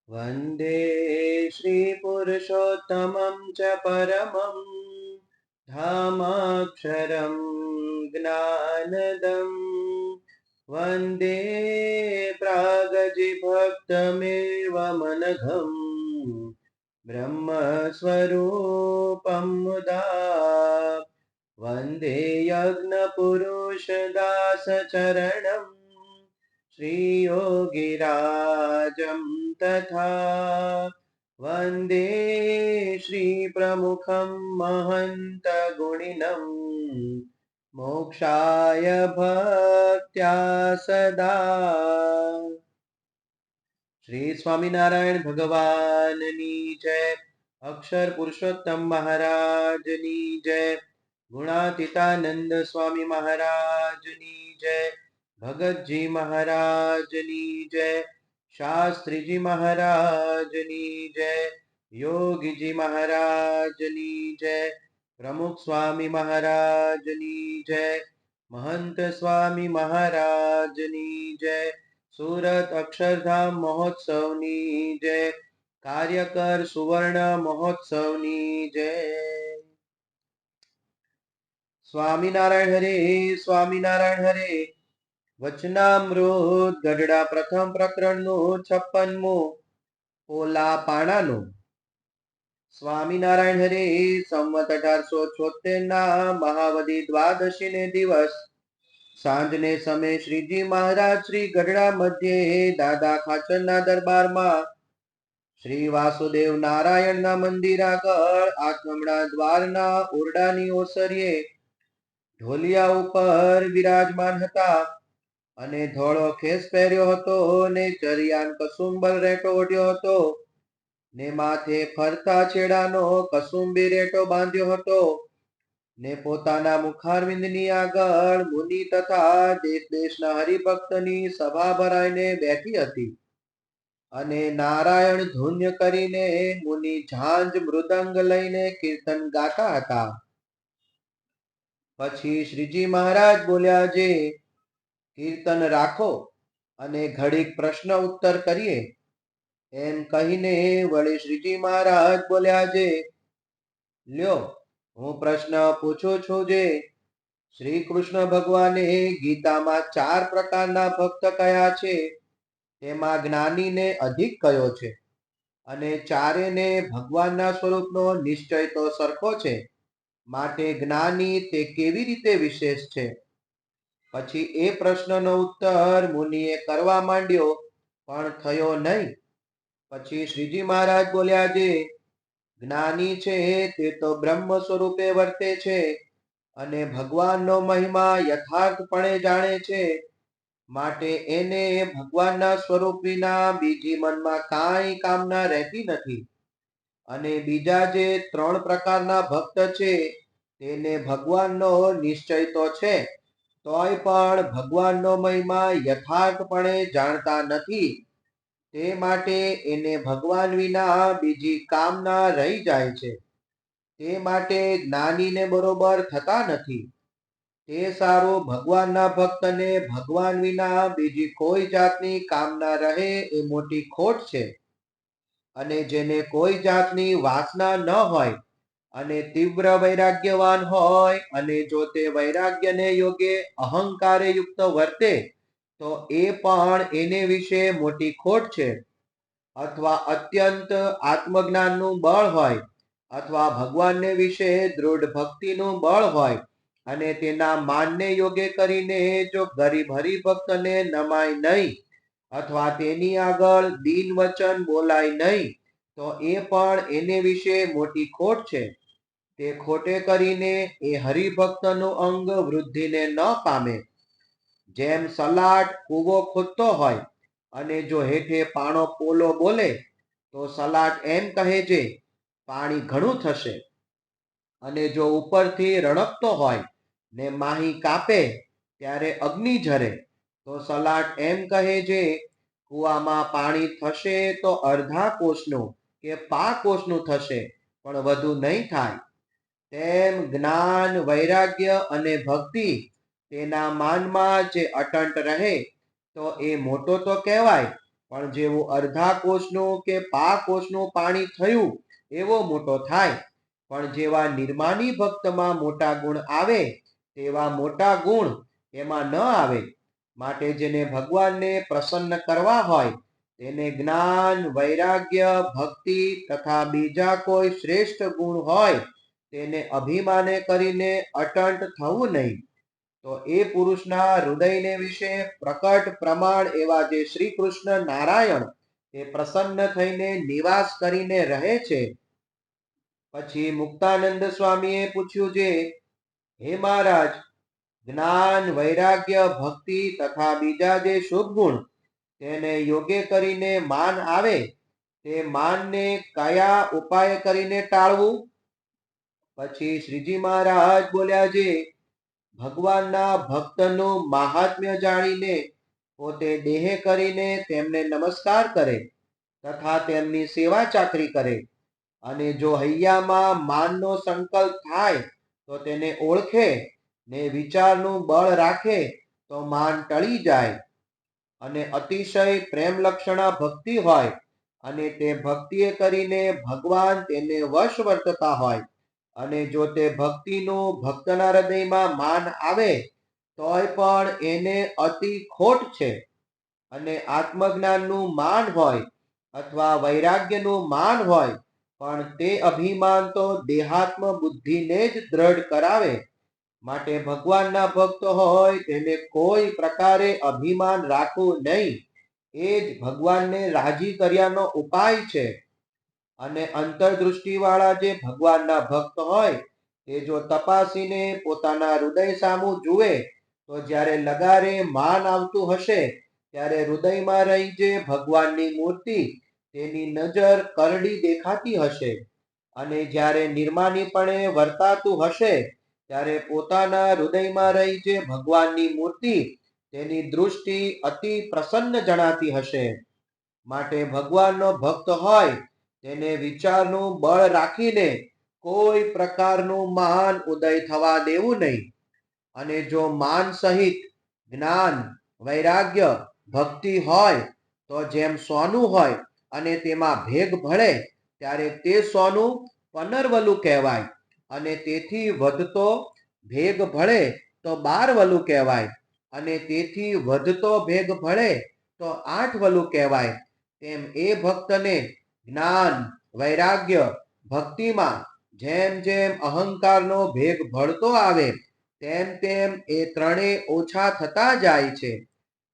वन्दे श्रीपुरुषोत्तमं च परमं धामाक्षरं ज्ञानदं वन्दे प्रागजिभक्तमेवमनघं ब्रह्मस्वरूपं मुदा वन्दे यज्ञपुरुषदासचरणम् श्रीयोगिराजं तथा वन्दे श्रीप्रमुखं महन्तगुणिनं मोक्षाय भक्त्या सदा। श्री स्वामिनारायण भगवाननी जय। अक्षर पुरुषोत्तम महाराजनी जय। गुणातीतानंद स्वामी महाराजनी जय। भगत जी महाराजनी जय। शास्त्री जी महाराजनी जय। योगी जी महाराजनी जय। प्रमुख स्वामी महाराजनी जय। महंत स्वामी महाराजनी जय। सूरत अक्षरधाम महोत्सवनी जय। कार्यकर सुवर्ण महोत्सवनी जय। स्वामीनारायण हरे, स्वामीनारायण हरे। વચનામૃત ગઢડા પ્રથમ પ્રકરણનું 56મું પોલા પાણાનું. સ્વામિનારાયણ હરે. સંવત 1876 મહાવદી દ્વાદશી ને દિવસ સાંજને સમય શ્રીજી મહારાજ શ્રી ગઢડા મધ્યે દાદા ખાચરના દરબારમાં શ્રી વાસુદેવ નારાયણના મંદિર આગળ આઠમણા દ્વારના ઓરડાની ઓસરીએ ઢોલિયા ઉપર વિરાજમાન હતા અને ધોળો ખેસ પહેર્યો હતો ને ચરિયાન કસુંબલ રેટો ઓઢ્યો હતો ને માથે ફરતા છેડાનો કસુંબી રેટો બાંધ્યો હતો ને પોતાના મુખારવિંદની આગળ મુનિ તથા દેશ દેશના હરિભક્તની સભા ભરાઈને બેઠી હતી અને નારાયણ ધૂન્ય કરીને મુનિ ઝાંઝ મૃદંગ લઈને કીર્તન ગાતા હતા. પછી શ્રીજી મહારાજ બોલ્યા, જે કીર્તન રાખો અને ઘડીક પ્રશ્ન ઉત્તર કરીએ. એમ કહીને વળી શ્રીજી મહારાજ બોલ્યા, જે લ્યો હું પ્રશ્ન પૂછું છું. જે શ્રી કૃષ્ણ ભગવાને ગીતામાં 4 પ્રકારના ભક્ત કયા છે તેમાં જ્ઞાનીને અધિક કયો છે અને ચારેને ભગવાનના સ્વરૂપનો નિશ્ચય તો સરખો છે, માટે જ્ઞાની તે કેવી રીતે વિશેષ છે? પછી એ પ્રશ્નનો ઉત્તર મુનિએ કરવા માંડ્યો પણ થયો નહીં. પછી શ્રીજી મહારાજ બોલ્યા, જે જ્ઞાની છે તે તો બ્રહ્મ સ્વરૂપે વર્તે છે અને ભગવાનનો મહિમા યથાર્થપણે જાણે છે, માટે એને ભગવાનના સ્વરૂપ વિના બીજી મનમાં કાંઈ કામના રહેતી નથી. અને બીજા જે 3 પ્રકારના ભક્ત છે તેને ભગવાનનો નિશ્ચય તો છે, તોય પણ ભગવાનનો મહિમા યથાર્થપણે જાણતા નથી, તે માટે એને ભગવાન વિના બીજી કામના રહી જાય છે, તે માટે જ્ઞાનીને બરોબર થતા નથી. તે સારું ભગવાનના ભક્તને ભગવાન વિના બીજી કોઈ જાતની કામના રહે એ મોટી ખોટ છે. અને જેને કોઈ જાતની વાસના ન હોય અને તીવ્ર વૈરાગ્યવાન હોય અને જો તે વૈરાગ્યને યોગે અહંકારે યુક્ત વર્તે તો એ પણ એને વિશે મોટી ખોટ છે. અથવા અત્યંત આત્મજ્ઞાનનું બળ હોય અથવા ભગવાનને વિશે દૃઢ ભક્તિનું બળ હોય અને તેના માનને યોગે કરીને જો ગરીબ હરિભક્તને નમાય નહીં અથવા તેની આગળ દીન વચન બોલાય નહીં તો એ પણ એને વિશે મોટી ખોટ છે. તે ખોટે કરીને એ હરિભક્તનું અંગ વૃદ્ધિને ન પામે. જેમ સલાડ કૂવો ખોદતો હોય અને જો હેઠે પાણો પોલો બોલે તો સલાડ એમ કહે છે, પાણી ઘણું થશે. અને જો ઉપરથી રણકતો હોય ને માહી કાપે ત્યારે અગ્નિ ઝરે તો સલાડ એમ કહે છે, કૂવામાં પાણી થશે તો અડધા કોષનું કે પા કોષનું થશે પણ વધુ નહીં થાય. તેમ જ્ઞાન, વૈરાગ્ય અને ભક્તિ તેના માનમાં જે અટંટ રહે તો એ મોટો તો કહેવાય, પણ જેવું અડધા કોષનું કે પા કોષનું પાણી થયું એવો મોટો થાય. પણ જેવા નિર્માની ભક્તમાં મોટા ગુણ આવે તેવા મોટા ગુણ એમાં ન આવે. માટે જેને ભગવાનને પ્રસન્ન કરવા હોય તેને જ્ઞાન, વૈરાગ્ય, ભક્તિ તથા બીજા કોઈ શ્રેષ્ઠ ગુણ હોય તેને અભિમાને કરીને અટંટ થવું નહીં. તો એ પુરુષના હૃદયને વિશે પ્રકટ પ્રમાણ એવા જે શ્રી કૃષ્ણ નારાયણ એ પ્રસન્ન થઈને નિવાસ કરીને રહે છે. પછી મુક્તાનંદ સ્વામીએ પૂછ્યું છે, હે મહારાજ, જ્ઞાન, વૈરાગ્ય, ભક્તિ તથા બીજા જે શુભ ગુણ તેને યોગ્ય કરીને માન આવે તે માનને કયા ઉપાય કરીને ટાળવું? પછી શ્રીજી મહારાજ બોલ્યા છે, ભગવાનના ભક્તનું મહાત્મ્ય જાણીને પોતે દેહ કરીને તેમને નમસ્કાર કરે તથા તેમની સેવા ચાકરી કરે. અને જો હૈયામાં માનનો સંકલ્પ થાય તો તેને ઓળખે ને વિચારનું બળ રાખે તો માન ટળી જાય. અને અતિશય પ્રેમ લક્ષણા ભક્તિ હોય અને તે ભક્તિએ કરીને ભગવાન તેને વશ વર્તતા હોય અને જો તે ભક્તિનું ભક્તના હૃદયમાં માન આવે તોય પણ એને અતિ ખોટ છે. અને આત્મજ્ઞાનનું માન હોય અથવા વૈરાગ્યનું માન હોય પણ તે અભિમાન તો દેહાત્મ બુદ્ધિને જ દ્રઢ કરાવે. માટે ભગવાનના ભક્ત હોય તેને કોઈ પ્રકારે અભિમાન રાખવું નહીં. એ જ ભગવાનને રાજી કર્યાનો ઉપાય છે. અને અંતરદૃષ્ટિ વાળા જે ભગવાનના ભક્ત હોય તે જો તપાસીને પોતાના હૃદય સામું જુએ તો જ્યારે લગારે માન આવતું હશે ત્યારે હૃદયમાં રહી જે ભગવાનની મૂર્તિ તેની નજર કરડી દેખાતી હશે. અને જ્યારે નિર્માનીપણે વર્તાતું હશે ત્યારે પોતાના હૃદયમાં રહી જે ભગવાનની મૂર્તિ તેની દૃષ્ટિ અતિ પ્રસન્ન જણાતી હશે. માટે ભગવાનનો ભક્ત હોય તેને વિચારનું બળ રાખીને કોઈ પ્રકારનું માન ઉદય થવા દેવું નહીં. અને જો માન સહિત જ્ઞાન, વૈરાગ્ય, ભક્તિ હોય તો જેમ સોનું હોય અને તેમાં ભેગ ભળે ત્યારે તે સોનું પનરવલું કહેવાય. અને તેથી વધતો ભેગ ભળે તો 12 વલું કહેવાય. અને તેથી વધતો ભેગ ભળે તો 8 વલું કહેવાય. તેમ એ ભક્તને જ્ઞાન, વૈરાગ્ય, ભક્તિમાં જેમ જેમ અહંકારનો ભેગ ભળતો આવે તેમ તેમ એ ત્રણેય ઓછા થતા જાય છે.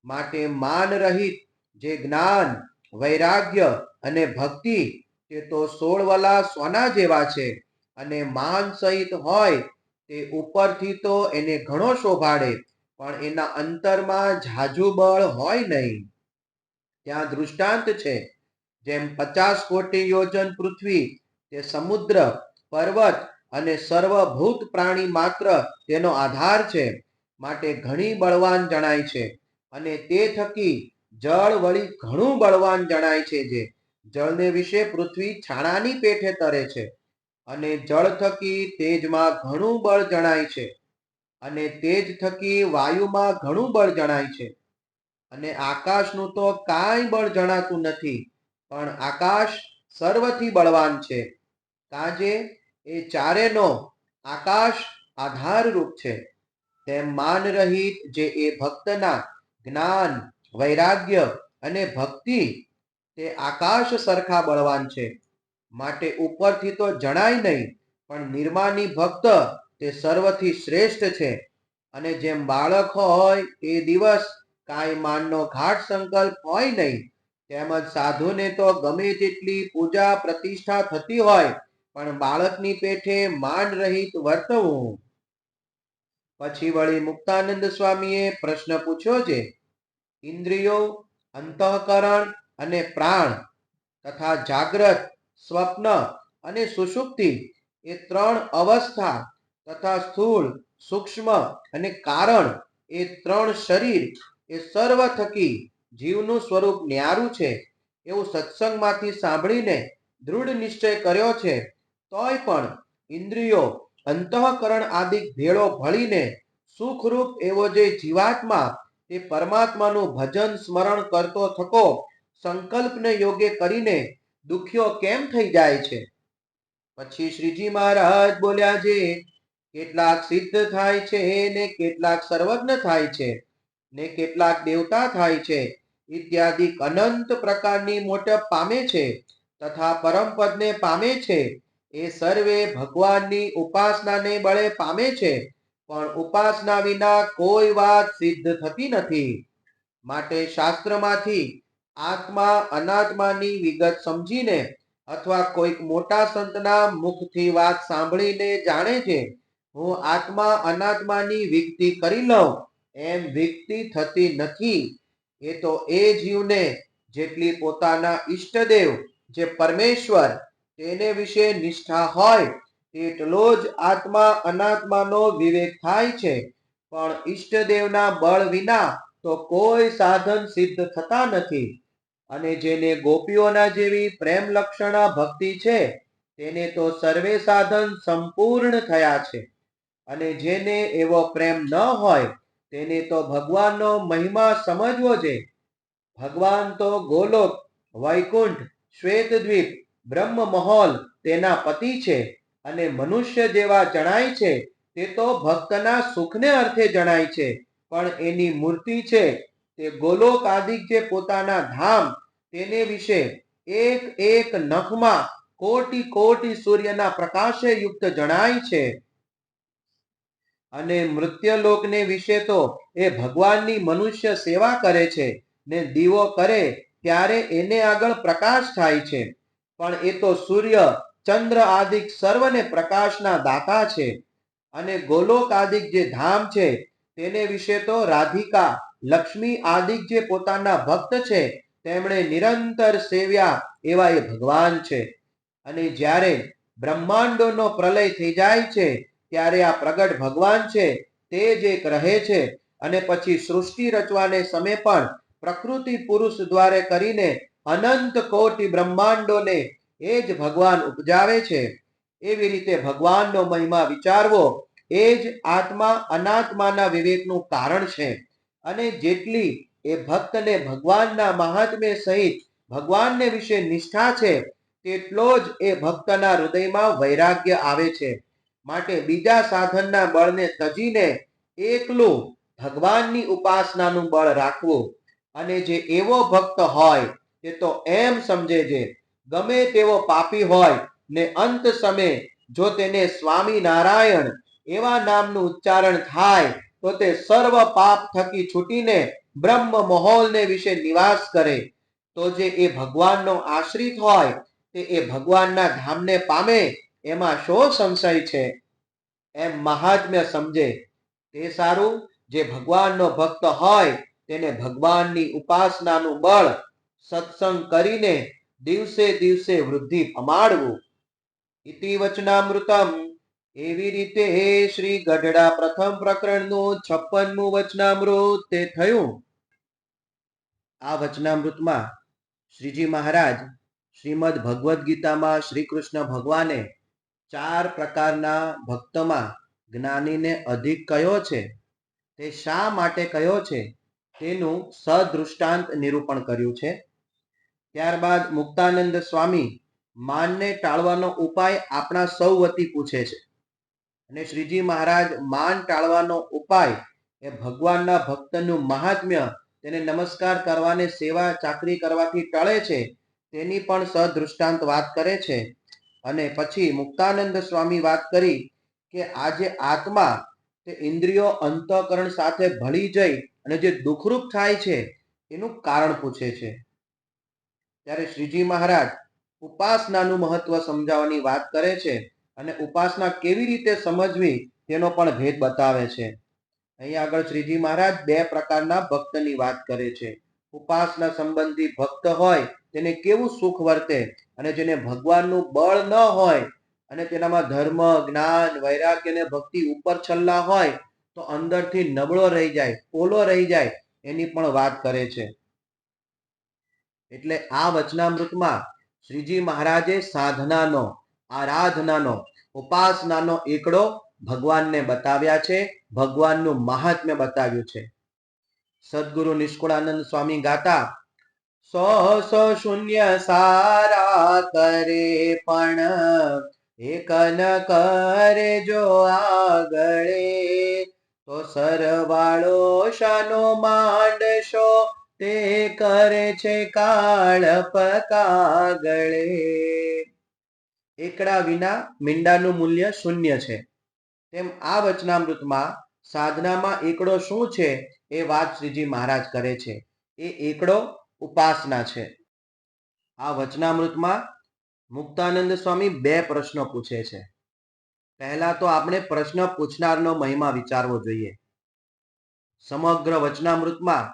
માટે માન રહિત જે જ્ઞાન, વૈરાગ્ય અને ભક્તિ તે તો 16 વલા સોના જેવા છે. અને માન સહિત હોય તે ઉપરથી તો એને ઘણો શોભાડે પણ એના અંતરમાં ઝાઝું બળ હોય નહીં. ત્યાં દૃષ્ટાંત છે, જેમ 50 કોટી યોજન પૃથ્વી તે સમુદ્ર, પર્વત અને સર્વભૂત પ્રાણી માત્ર તેનો આધાર છે. માટે ઘણી બળવાન જણાય છે. અને તે થકી જળ વળી ઘણું બળવાન જણાય છે. જે જળને વિશે પૃથ્વી છાણાની પેઠે તરે છે. અને જળ થકી તેજમાં ઘણું બળ જણાય છે. અને તેજ થકી વાયુમાં ઘણું બળ જણાય છે. અને આકાશનું તો કાંઈ બળ જણાતું નથી. પણ આકાશ સર્વથી બળવાન છે. કાજે એ ચારેનો આકાશ આધારરૂપ છે. તેમ માન રહિત જે એ ભક્તના જ્ઞાન, વૈરાગ્ય અને ભક્તિ તે આકાશ સરખા બળવાન છે. માટે ઉપરથી તો જણાય નહીં પણ નિર્માની ભક્ત તે સર્વથી શ્રેષ્ઠ છે. અને જેમ બાળક હોય તે દિવસ કાંઈ માનનો ઘાટ સંકલ્પ હોય નહીં તેમજ સાધુને તો ગમે તેટલી પૂજા પ્રતિષ્ઠા થતી હોય પણ બાળકની પેઠે માન રહિત વર્તવું. પછી વળી મુક્તાનંદ સ્વામીએ પ્રશ્ન પૂછ્યો છે, ઇન્દ્રિયો, અંતઃકરણ અને પ્રાણ તથા જાગ્રત, સ્વપ્ન અને સુષુપ્તિ એ 3 અવસ્થા તથા સ્થૂળ, સૂક્ષ્મ અને કારણ એ 3 શરીર એ સર્વ થકી જીવનું સ્વરૂપ ન્યારું છે એવું સત્સંગમાંથી સાંભળીને દૃઢ નિશ્ચય કર્યો છે. તોય પણ ઇન્દ્રિયો, અંતઃકરણ આદિ ભેળો ભળીને સુખરૂપ એવો જે જીવાત્મા તે પરમાત્માનું ભજન સ્મરણ કરતો થકો સંકલ્પને યોગ્ય કરીને દુખ્યો કેમ થઈ જાય છે? પછી શ્રીજી મહારાજ બોલ્યા છે, કેટલાક સિદ્ધ થાય છે ને કેટલાક સર્વજ્ઞ થાય છે ને કેટલાક દેવતા થાય છે ઇત્યાદિ અનંત પ્રકારની મોટપ પામે છે તથા પરમપદને પામે છે. એ સર્વે ભગવાનની ઉપાસનાને બળે પામે છે, પણ ઉપાસના વિના કોઈ વાત સિદ્ધ થતી નથી. માટે શાસ્ત્રમાંથી આત્મા અનાત્માની વિગત સમજીને અથવા કોઈક મોટા સંતના મુખથી વાત સાંભળીને જાણે છે, હું આત્મા અનાત્માની વિગતિ કરી લઉં એમ વિગતિ થતી નથી. એ તો એ જીવને જેટલી પોતાના ઈષ્ટદેવ જે પરમેશ્વર તેને વિશે નિષ્ઠા હોય તેટલો જ આત્મા અનાત્માનો વિવેક થાય છે. પણ ઈષ્ટદેવના બળ વિના તો કોઈ સાધન સિદ્ધ થતા નથી. અને જેને ગોપીઓના જેવી પ્રેમ લક્ષણા ભક્તિ છે તેને તો સર્વે સાધન સંપૂર્ણ થયા છે. અને જેને એવો પ્રેમ ન હોય તેને તો ભગવાનનો મહિમા સમજવો છે. ભગવાન તો ગોલોક, વૈકુંઠ, શ્વેતદ્વીપ, બ્રહ્મ મહોલ તેના પતિ છે. અને મનુષ્ય જેવા જણાય છે તે તો ભક્તના સુખને અર્થે જણાય છે, પણ એની મૂર્તિ છે તે ગોલોક આદિક જે પોતાના ધામ તેને વિશે એક એક નખમાં કોટી કોટી સૂર્યના પ્રકાશે યુક્ત જણાય છે. અને મૃત્યલોકને વિશે તો એ ભગવાનની મનુષ્ય સેવા કરે છે ને દીવો કરે ત્યારે એને આગળ પ્રકાશ થાય છે. પણ એ તો સૂર્ય, ચંદ્ર આદિક સર્વને પ્રકાશના દાતા છે. અને ગોલોક આદિક જે ધામ છે તેને વિશે તો રાધિકા, લક્ષ્મી આદિક જે પોતાના ભક્ત છે તેમણે નિરંતર સેવ્યા એવા એ ભગવાન છે. અને જ્યારે બ્રહ્માંડોનો પ્રલય થઈ જાય છે ત્યારે આ પ્રગટ ભગવાન છે તે જ એક રહે છે. અને પછી સૃષ્ટિ રચવાને સમય પણ પ્રકૃતિ પુરુષ દ્વારે કરીને અનંત કોટી બ્રહ્માંડોને એ જ ભગવાન ઉપજાવે છે. એવી રીતે ભગવાનનો મહિમા વિચારવો એ જ આત્મા અનાત્માના વિવેકનું કારણ છે. અને જેટલી એ ભક્તને ભગવાનના મહાત્મ્ય સહિત ભગવાનને વિશે નિષ્ઠા છે તેટલો જ એ ભક્તના હૃદયમાં વૈરાગ્ય આવે છે. માટે બીજા સાધનના બળને તજીને એકલું ભગવાનની ઉપાસનાનું બળ રાખવું. અને જે એવો ભક્ત હોય તે તો એમ સમજે છે ગમે તેવો પાપી હોય ને અંત સમયે જો તેને સ્વામિનારાયણ એવા નામનું ઉચ્ચારણ થાય તો તે સર્વ પાપ થકી છૂટીને બ્રહ્મ મહોલને વિશે નિવાસ કરે. તો જે એ ભગવાનનો આશ્રિત હોય તે એ ભગવાનના ધામને પામે એમાં શો સંશય છે? એમ મહાત્મ્ય સમજે તે સારું. જે ભગવાનનો ભક્ત હોય તેને ભગવાનની ઉપાસનાનું બળ સત્સંગ કરીને દિવસે દિવસે વૃદ્ધિ પમાડવું. ઇતિ વચનામૃતમ. એવી રીતે શ્રી ગઢડા પ્રથમ પ્રકરણનું 56મું વચનામૃત તે થયું. આ વચનામૃતમાં શ્રીજી મહારાજ શ્રીમદ ભગવદ્ ગીતામાં શ્રી કૃષ્ણ ભગવાને 4 પ્રકારના ભક્તમાં જ્ઞાનીને અધિક કયો છે, તે શા માટે કયો છે તેનું સદૃષ્ટાંત નિરૂપણ કર્યું છે. ત્યારબાદ મુક્તાનંદ સ્વામી માનને ટાળવાનો ઉપાય આપણા સૌ વતી પૂછે છે. અને શ્રીજી મહારાજ માન ટાળવાનો ઉપાય એ ભગવાનના ભક્તનું મહાત્મ્ય, તેને નમસ્કાર કરવાને સેવા ચાકરી કરવાથી ટળે છે તેની પણ સદૃષ્ટાંત વાત કરે છે. અને પછી મુક્તાનંદ સ્વામી વાત કરી કે આ જે આત્મા તે ઇન્દ્રિયો અંતઃકરણ સાથે ભળી જઈ અને જે દુઃખરૂપ થાય છે એનું કારણ પૂછે છે. ત્યારે શ્રીજી મહારાજ ઉપાસનાનું મહત્વ સમજાવવાની વાત કરે છે અને ઉપાસના કેવી રીતે સમજવી તેનો પણ ભેદ બતાવે છે. અહીં આગળ શ્રીજી મહારાજ 2 પ્રકારના ભક્તની વાત કરે છે. ઉપાસના સંબંધી ભક્ત હોય તેને કેવું સુખ વર્તે, અને જેને ભગવાનનું બળ ન હોય અને તેનામાં ધર્મ, જ્ઞાન, વૈરાગ્ય અને ભક્તિ ઉપર છલ્લા હોય તો અંદરથી નબળો રહી જાય, પોલો રહી જાય એની પણ વાત કરે છે. એટલે આ વચનામૃતમાં શ્રીજી મહારાજે સાધનાનો, આરાધનાનો, ઉપાસનાનો એકડો ભગવાનને બતાવ્યા છે, ભગવાનનું મહાત્મ્ય બતાવ્યું છે. સદગુરુ નિષ્કુળાનંદ સ્વામી ગાતા સો સો શૂન્ય સારા કરે પણ એક ન કરે જો આગળે, તો સરવાળો શાનો માંડશો તે કરે છે કાળ પકાગળે. એકડા વિના મીંડાનું મૂલ્ય શૂન્ય છે. તેમ આ વચનામૃતમાં સાધનામાં એકડો શું છે એ વાત શ્રીજી મહારાજ કરે છે. એ એકડો ઉપાસના છે. આ વચનામૃતમાં મુક્તાનંદ સ્વામી બે પ્રશ્નો પૂછે છે. પહેલા તો આપણે પ્રશ્ન પૂછનારનો મહિમા વિચારવો જોઈએ. સમગ્ર વચનામૃતમાં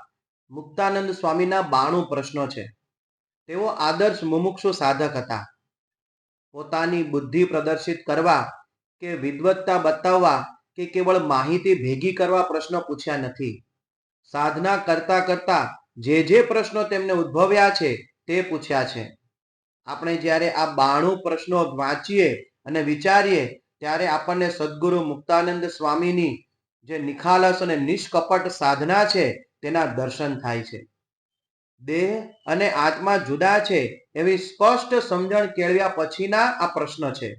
મુક્તાનંદ સ્વામીના 92 પ્રશ્નો છે. તેઓ આદર્શ મુમુક્ષુ સાધક હતા. પોતાની બુદ્ધિ પ્રદર્શિત કરવા કે વિદ્વત્તા બતાવવા કે કેવળ માહિતી ભેગી કરવા પ્રશ્નો પૂછ્યા નથી. સાધના કરતા કરતા જે પ્રશ્નો તેમને ઉદ્ભવ્યા છે તે પૂછ્યા છે. આપણે જ્યારે આ 92 પ્રશ્નો વાંચીએ અને વિચારીએ ત્યારે આપણને સદગુરુ મુક્તાનંદ સ્વામીની જે નિખાલસ અને નિષ્કપટ સાધના છે તેના દર્શન થાય છે. દેહ અને આત્મા જુદા છે એવી સ્પષ્ટ સમજણ કેળવ્યા પછીના આ પ્રશ્ન છે.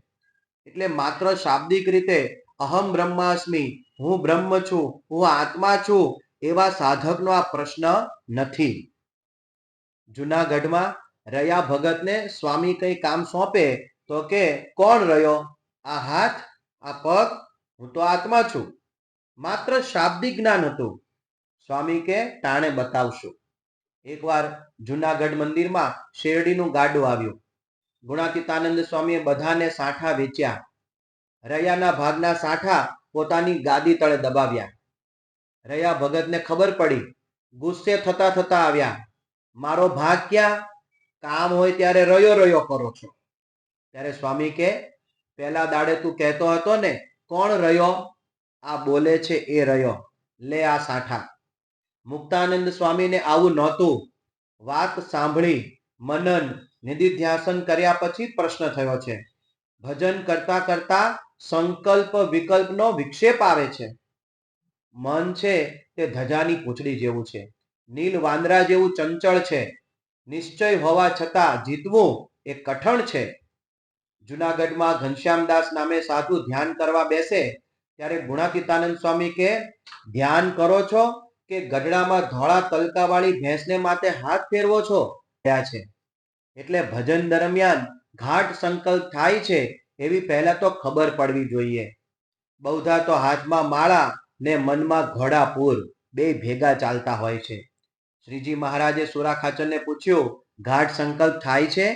એટલે માત્ર શાબ્દિક રીતે અહમ બ્રહ્માસ્મિ, હું બ્રહ્મ છું, હું આત્મા છું એવા સાધકનો આ પ્રશ્ન નથી. જુનાગઢમાં રહ્યા ભગતને સ્વામી કઈ કામ સોંપે તો કે કોણ રહ્યો? આ હાથ, આ પગ, હું તો આત્મા છું. માત્ર શાબ્દિક જ્ઞાન હતું. સ્વામી કે ટાણે બતાવશું. એકવાર જુનાગઢ મંદિરમાં શેરડીનું ગાડું આવ્યું. ગુણાતીતાનંદ સ્વામીએ બધાને સાંઠા વેચ્યા. રયાના ભાગના સાંઠા પોતાની ગાદી તળે દબાવ્યા. રયા ભગતને ખબર પડી. ગુસ્સે થતા થતા આવ્યા. મારો ભાગ ક્યાં? કામ હોય ત્યારે રયો રયો કરો છો. ત્યારે સ્વામી કે પેલા દાડે તું કહેતો હતો ને કોણ રયો? આ બોલે છે એ રયો. લે આ સાંઠા. મુક્તાનંદ સ્વામીને આવું નહોતું. વાત સાંભળી મનન નિધિધ્યાસન કર્યા પછી પ્રશ્ન થયો છે. ભજન કરતા કરતા સંકલ્પ વિકલ્પનો વિક્ષેપ આવે છે. મન છે તે ધજાની પૂંછડી જેવું છે. નીલ વાંદરા જેવું ચંચળ છે. નિશ્ચય હોવા છતાં જીતવું એ કઠણ છે. જુનાગઢમાં ઘનશ્યામદાસ નામે સાધુ ધ્યાન કરવા બેસે ત્યારે ગુણાતીતાનંદ સ્વામી કે ધ્યાન કરો છો કે ગઢડામાં ધોળા તલકાવાળી ભેંસને માથે હાથ ફેરવો છો? છે એટલે ભજન દરમિયાન ઘાટ સંકલ્પ થાય છે એવી પહેલા તો ખબર પડવી જોઈએ. બહુધા તો હાથમાં માળા ને મનમાં ઘોડાપૂર બે ભેગા ચાલતા હોય છે. શ્રીજી મહારાજે સુરા ખાચરને પૂછ્યું ઘાટ સંકલ્પ થાય છે?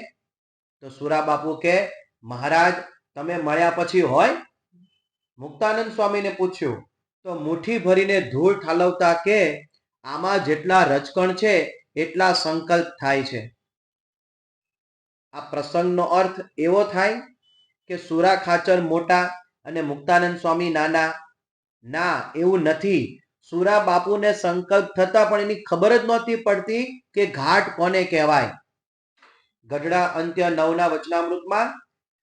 તો સુરા બાપુ કે મહારાજ તમે મળ્યા પછી હોય? મુક્તાનંદ સ્વામીને પૂછ્યું તો મુઠ્ઠી ભરીને ધૂળ ઠાલવતા કે આમાં જેટલા રજકણ છે એટલા સંકલ્પ થાય છે. આ પ્રસંગનો અર્થ એવો થાય કે સુરા ખાચર મોટા અને મુક્તાનંદ સ્વામી નાના? ના, એવું નથી. સુરા બાપુને સંકલ્પ થતા પણ એની ખબર જ નહોતી પડતી કે ઘાટ કોને કહેવાય. ગઢડા અંત્ય 9ના વચનામૃતમાં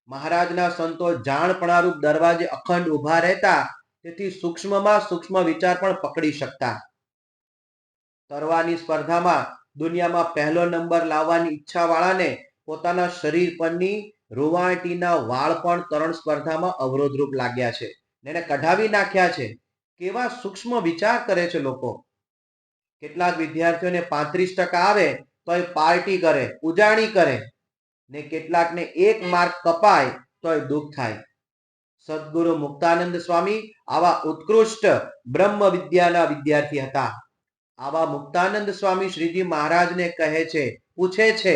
મહારાજના સંતો જાણપણારૂપ દરવાજે અખંડ ઉભા રહેતા તેથી સૂક્ષ્મમાં સૂક્ષ્મ વિચાર પણ પકડી શકતા. તરવાની સ્પર્ધામાં દુનિયામાં પહેલો નંબર લાવવાની ઈચ્છા વાળાને પોતાના શરીર પરની રૂવાટીના વાળ પણ તરણ સ્પર્ધામાં અવરોધરૂપ લાગ્યા છે. એને કઢાવી નાખ્યા છે. કેવા સૂક્ષ્મ વિચાર કરે છે લોકો. કેટલાક વિદ્યાર્થીઓને 35% આવે તો એ પાર્ટી કરે, ઉજાણી કરે ને કેટલાકને 1 માર્ક કપાય તો એ દુઃખ થાય. સદગુરુ મુક્તાનંદ સ્વામી આવા ઉત્કૃષ્ટ બ્રહ્મ વિદ્યાના વિદ્યાર્થી હતા. આવા મુક્તાનંદ સ્વામી શ્રીજી મહારાજને કહે છે, પૂછે છે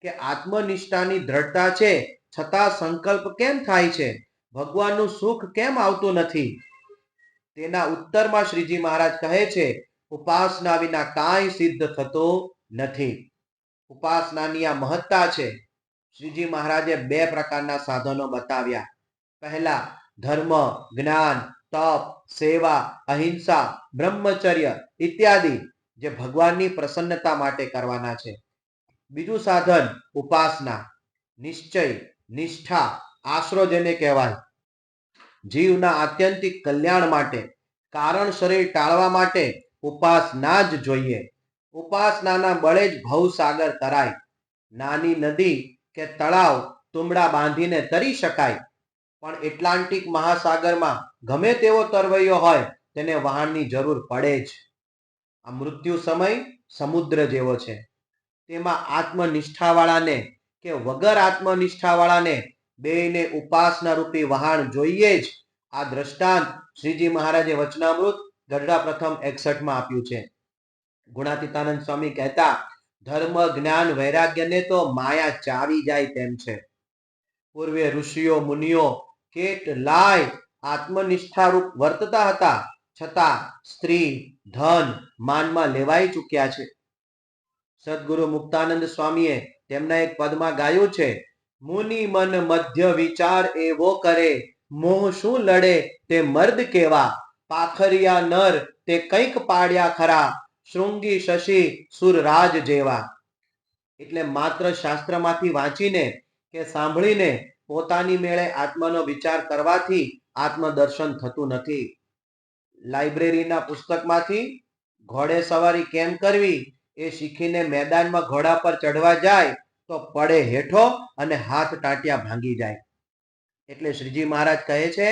કે આત્મનિષ્ઠાની દ્રઢતા છે છતાં સંકલ્પ કેમ થાય છે? ભગવાનનું સુખ કેમ આવતું નથી? તેના ઉત્તરમાં શ્રીજી મહારાજ કહે છે ઉપાસના વિના કાંઈ સિદ્ધ થતો નથી. ઉપાસનાની આ મહત્તા છે. શ્રીજી મહારાજે 2 પ્રકારના સાધનો બતાવ્યા. પહેલા ધર્મ, જ્ઞાન, તપ, સેવા, અહિંસા, બ્રહ્મચર્ય ઇત્યાદિ જે ભગવાનની પ્રસન્નતા માટે કરવાના છે. બીજું સાધન ઉપાસના, નિશ્ચય, નિષ્ઠા, આશરો જેને કહેવાય. જીવના આત્યંતિક કલ્યાણ માટે, કારણ શરીર ટાળવા માટે ઉપાસના જ જોઈએ. ઉપાસનાના બળે જ ભવસાગર તરાય. નાની નદી કે તળાવ તુંબડા બાંધીને તરી શકાય, પણ એટલાન્ટિક મહાસાગરમાં ગમે તેવો તરવૈયો હોય તેને વહાણની જરૂર પડે જ. આ મૃત્યુ સમય સમુદ્ર જેવો છે. તેમાં આત્મનિષ્ઠાવાળાને કે વગર આત્મનિષ્ઠાવાળાને બેયને ઉપાસના રૂપી વહાણ જોઈએ જ. આ દ્રષ્ટાંત શ્રીજી મહારાજે વચનામૃત ગઢડા પ્રથમ 61 માં આપ્યું છે. ગુણાતીતાનંદ સ્વામી કહેતા, ધર્મ જ્ઞાન વૈરાગ્યને તો માયા ચાવી જાય તેમ છે. પૂર્વે ઋષિઓ મુનિઓ કેટલાય આત્મનિષ્ઠારૂપ વર્તતા હતા, છતાં સ્ત્રી ધન માનમાં લેવાઈ ચૂક્યા છે. સદગુરુ મુક્તાનંદ સ્વામીએ તેમના એક પદમાં ગાયું છે, મુનિ મન મધ્ય વિચાર એવો કરે, મોહ શું લડે તે મર્દ કેવા, પાખરિયા નર તે કંઈક પાડ્યા ખરા, શૃંગી શશી સુરરાજ જેવા. એટલે માત્ર શાસ્ત્રમાંથી વાંચીને કે સાંભળીને પોતાની મેળે આત્માનો વિચાર કરવાથી આત્મદર્શન થતું નથી. લાઇબ્રેરીના પુસ્તકમાંથી ઘોડે સવારી કેમ કરવી એ શીખીને મેદાનમાં ઘોડા પર ચડવા જાય તો પડે હેઠો અને હાથ ટાંટિયા ભાંગી જાય. એટલે શ્રીજી મહારાજ કહે છે,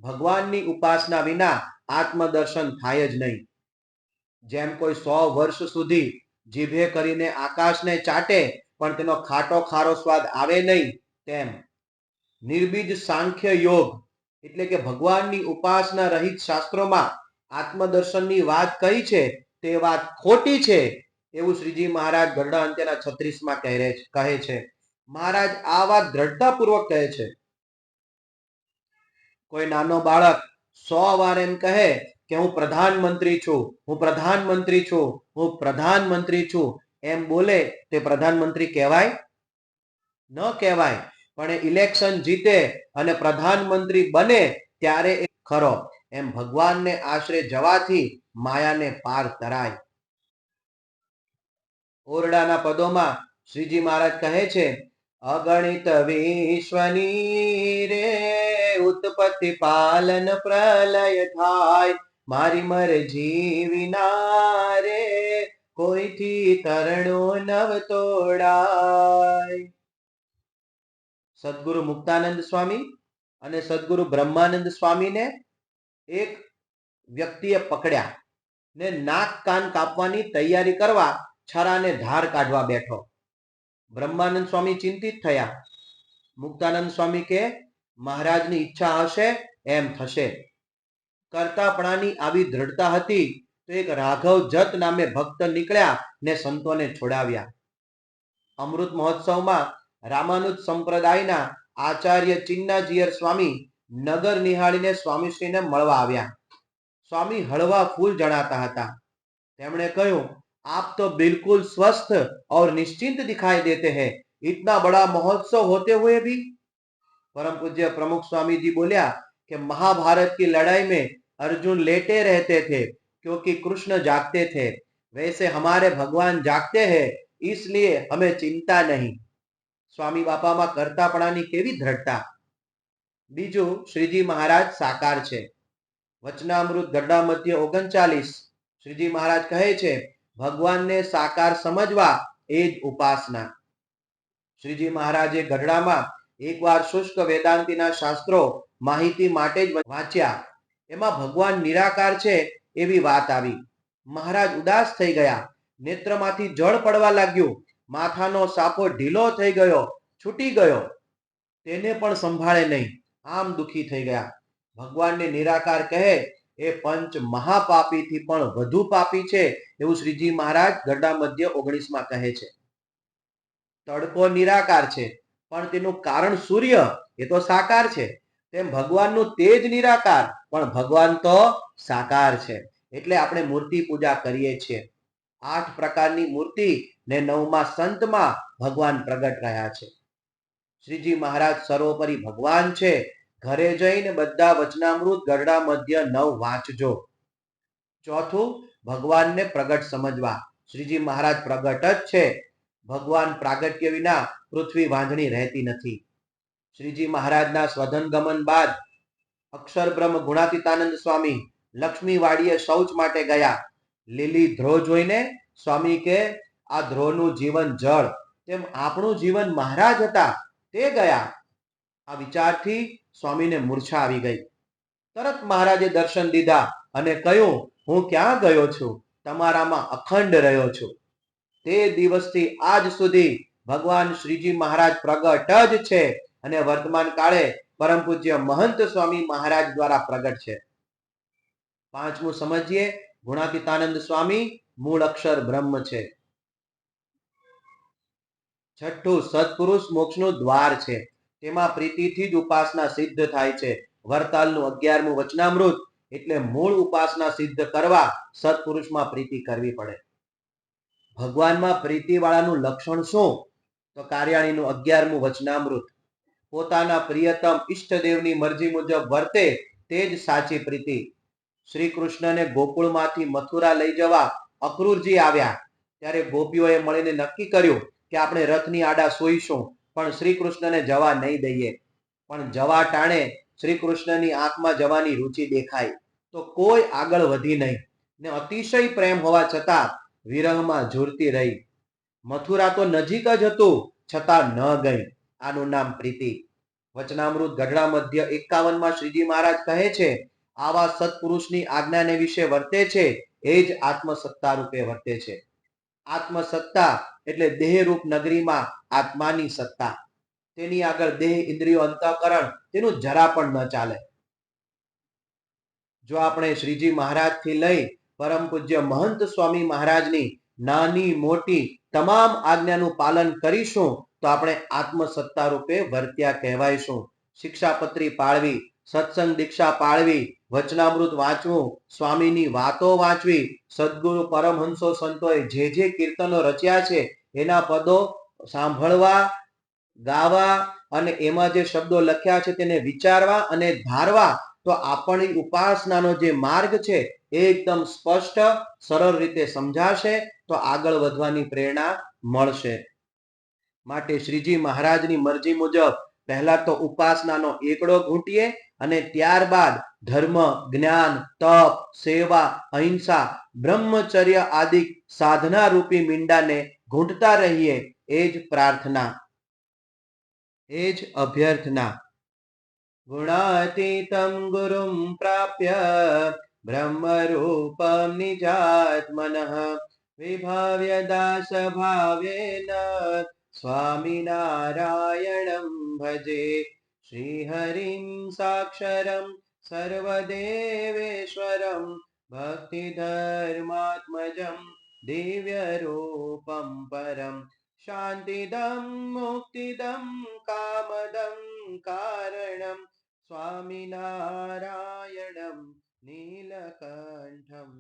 ભગવાનની ઉપાસના વિના આત્મદર્શન થાય જ નહીં. જેમ કોઈ 100 વર્ષ સુધી જીભે કરીને આકાશને ચાટે પણ તેનો ખાટો ખારો સ્વાદ આવે નહીં, તેમ નિર્બીજ સાંખ્ય યોગ એટલે કે ભગવાનની ઉપાસના રહિત શાસ્ત્રોમાં આત્મદર્શનની વાત કહી છે તે વાત ખોટી છે એવું શ્રીજી મહારાજ ગરડા અંત્યના 36 માં કહે છે. મહારાજ આ વાત દ્રઢતાપૂર્વક કહે છે. કોઈ નાનો બાળક 100 વાર એમ કહે કે હું પ્રધાનમંત્રી છું, હું પ્રધાનમંત્રી છું, હું પ્રધાનમંત્રી છું એમ બોલે તે પ્રધાનમંત્રી કહેવાય? ન કહેવાય. પણ એ ઇલેક્શન જીતે અને પ્રધાનમંત્રી બને ત્યારે એ ખરો. એમ ભગવાનને આશરે જવાથી માયાને પાર તરાય. ઓરડાના પદોમાં શ્રીજી મહારાજ કહે છે, અગણિત વિશ્વની રે ઉત્પત્તિ પાલન પ્રલય થાય, મારી મરજી વિના રે કોઈથી તરણો નવ તોડાય. સદગુરુ મુક્તાનંદ સ્વામી અને સદગુરુ બ્રહ્માનંદ સ્વામીને એક વ્યક્તિએ પકડ્યા ને નાક કાન કાપવાની તૈયારી કરવા છરાને ધાર કાઢવા બેઠો. બ્રહ્માનંદ સ્વામી ચિંતિત થયા. મુક્તાનંદ સ્વામી કે, મહારાજની ઈચ્છા હશે એમ થશે. કરતાપણાની આવી દ્રઢતા હતી તો એક રાઘવ જત નામે ભક્ત નીકળ્યા ને સંતોને છોડાવ્યા. અમૃત મહોત્સવમાં રામાનુજ સંપ્રદાયના આચાર્ય ચિન્નાજીયર સ્વામી નગર નિહાળીને સ્વામીશ્રીને મળવા આવ્યા. સ્વામી હળવા ફૂલ જણાતા હતા. તેમણે કહ્યું, आप तो बिल्कुल स्वस्थ और निश्चिंत दिखाई देते हैं, इतना बड़ा महोत्सव होते हुए भी। परम पूज्य प्रमुख स्वामी जी बोलिया कि महाभारत की लड़ाई में अर्जुन लेटे रहते थे क्योंकि कृष्ण जागते थे, वैसे हमारे भगवान जागते हैं, इसलिए हमें चिंता नहीं. स्वामी बापा में करतापणानी केवी दृढ़ता. बीजू श्रीजी महाराज साकार छे. वचनामृत गड्डा मध्य 39 श्रीजी महाराज कहे छे, भगवान ने साकार समझवा ए ज उपासना. श्रीजी महाराजे गढ़डामां एक बार शुष्क वेदांतीना शास्त्रो माहिती माटे ज वांच्या. एमां भगवान निराकार छे एवी वात आवी. महाराज उदास थई गया. नेत्रमांथी जळ पड़वा लाग्युं. माथानो सापो ढीलो थई गयो, छूटी गयो. तेने पण संभाळे नहीं. आम दुखी थई गया. भगवान ने निराकार कहे ए पंच महापापी थी पण वधु पापी छे एवं श्रीजी महाराज गड्डा मध्य 19 में कहे छे. तड़को निराकार छे पण तेनुं कारण सूर्य ए तो साकार छे. तेम भगवाननुं तेज निराकार पण भगवान तो साकार छे. एटले आपणे मूर्ति पूजा करीए छीए. 8 प्रकारनी मूर्ति ने 9मा संतमां भगवान प्रगट रह्या छे. श्रीजी महाराज सर्वोपरि भगवान छे. घरे जईने बधा वचनामृत गढ़डा मध्य 9 वांचजो. चौथुं, भगवान ने प्रगट समझवा. श्रीजी महाराज प्रगट ज छे. भगवान प्रागट्य विना पृथ्वी वांझणी रहती नथी. श्रीजी महाराजना स्वधन गमन बाद अक्षर ब्रह्म गुणातीतानंद स्वामी लक्ष्मी वाड़ीए शौच माटे गया. લીલી ધ્રો જોઈને સ્વામી કે આ ધ્રુવનું જીવન જળ, તેમ આપણું જીવન મહારાજ હતા તે ગયા. આ વિચારથી સ્વામીને મૂર્છા આવી ગઈ. તરત મહારાજે દર્શન દીધા અને કહ્યું, હું ક્યાં ગયો છું? તમારામાં અખંડ રહ્યો છું. તે દિવસથી આજ સુધી ભગવાન શ્રીજી મહારાજ પ્રગટ જ છે અને વર્તમાન કાળે પરમ પૂજ્ય મહંત સ્વામી મહારાજ દ્વારા પ્રગટ છે. પાંચમું સમજીએ, ગુણાતીતાનંદ સ્વામી મૂળ અક્ષર બ્રહ્મ છે. છઠ્ઠું, સત્પુરુષ મોક્ષનું દ્વાર છે. તેમાં પ્રીતિથી જ ઉપાસના સિદ્ધ થાય છે. વરતાલનું 11મું વચનામૃત એટલે મૂળ ઉપાસના સિદ્ધ કરવા સત્પુરુષમાં પ્રીતિ કરવી પડે. ભગવાનમાં પ્રીતિ વાળાનું લક્ષણ શું? તો કાર્યાણીનું 11મું વચનામૃત. પોતાના પ્રિયતમ ઈષ્ટદેવની મરજી મુજબ વર્તે તે જ સાચી પ્રીતિ. શ્રી કૃષ્ણને ગોકુળમાંથી મથુરા લઈ જવા અક્રૂરજી આવ્યા ત્યારે ગોપીઓએ મળીને નક્કી કર્યું કે આપણે રથની આડા સૂઈશું, પણ શ્રી કૃષ્ણને જવા નહીં દઈએ. પણ જવા ટાણે શ્રી કૃષ્ણની આંખમાં જવાની રુચિ દેખાઈ તો કોઈ આગળ વધી નહીં ને અતિશય પ્રેમ હોવા છતાં વિરહમાં ઝૂરતી રહી. મથુરા તો નજીક જ હતું છતાં ન ગઈ. આનું નામ પ્રીતિ. વચનામૃત ગઢડા મધ્ય 51માં શ્રીજી મહારાજ કહે છે, આવા સત્પુરુષની આજ્ઞાને વિશે વર્તે છે એ જ આત્મસત્તા રૂપે વર્તે છે. આત્મસત્તા એટલે દેહરૂપ નગરીમાં આત્માની સત્તા. તેની આગળ દેહ, ઇન્દ્રિયો, અંતઃકરણ તેનું જરા પણ ન ચાલે. જો આપણે શ્રીજી મહારાજ થી લઈ પરમ પૂજ્ય મહંત સ્વામી મહારાજની નાની મોટી તમામ આજ્ઞાનું પાલન કરીશું તો આપણે આત્મસત્તા રૂપે વર્ત્યા કહેવાયશું. શિક્ષાપત્રી પાળવી, સત્સંગ દીક્ષા પાળવી, વચનામૃત વાંચવું, સ્વામીની વાતો વાંચવી, સદગુરુ પરમહંસો સંતોએ જે કીર્તનો રચ્યા છે એના પદો સાંભળવા, ગાવા અને એમાં જે શબ્દો લખ્યા છે તેને વિચારવા અને ધારવા તો આપણી ઉપાસનાનો જે માર્ગ છે એકદમ સ્પષ્ટ સરળ રીતે સમજાશે તો આગળ વધવાની પ્રેરણા મળશે. માટે શ્રીજી મહારાજની મરજી મુજબ પહેલા તો ઉપાસનાનો એકડો ઘૂંટીએ અને ત્યારબાદ ધર્મ, જ્ઞાન, તપ, સેવા, અહિંસા, બ્રહ્મચર્ય આદિ સાધના રૂપી મીંડાને ઘૂંટતા રહીએ. એ જ પ્રાર્થના, એ જ અભ્યર્થના. ગુણાતીતમ ગુરુમ પ્રાપ્ય બ્રહ્મરૂપમ નિજાત્મનઃ વિભાવ્ય દાસ ભાવેન સ્વામિનારાયણમ ભજે. શ્રીહરિમ સાક્ષરમ સર્વદેવેશ્વરમ ભક્તિધર્માત્મજમ દિવ્યરૂપમ પરમ શાંતિદમ મુક્તિદમ કામદમ કારણમ સ્વામિનારાયણમ નીલકંઠમ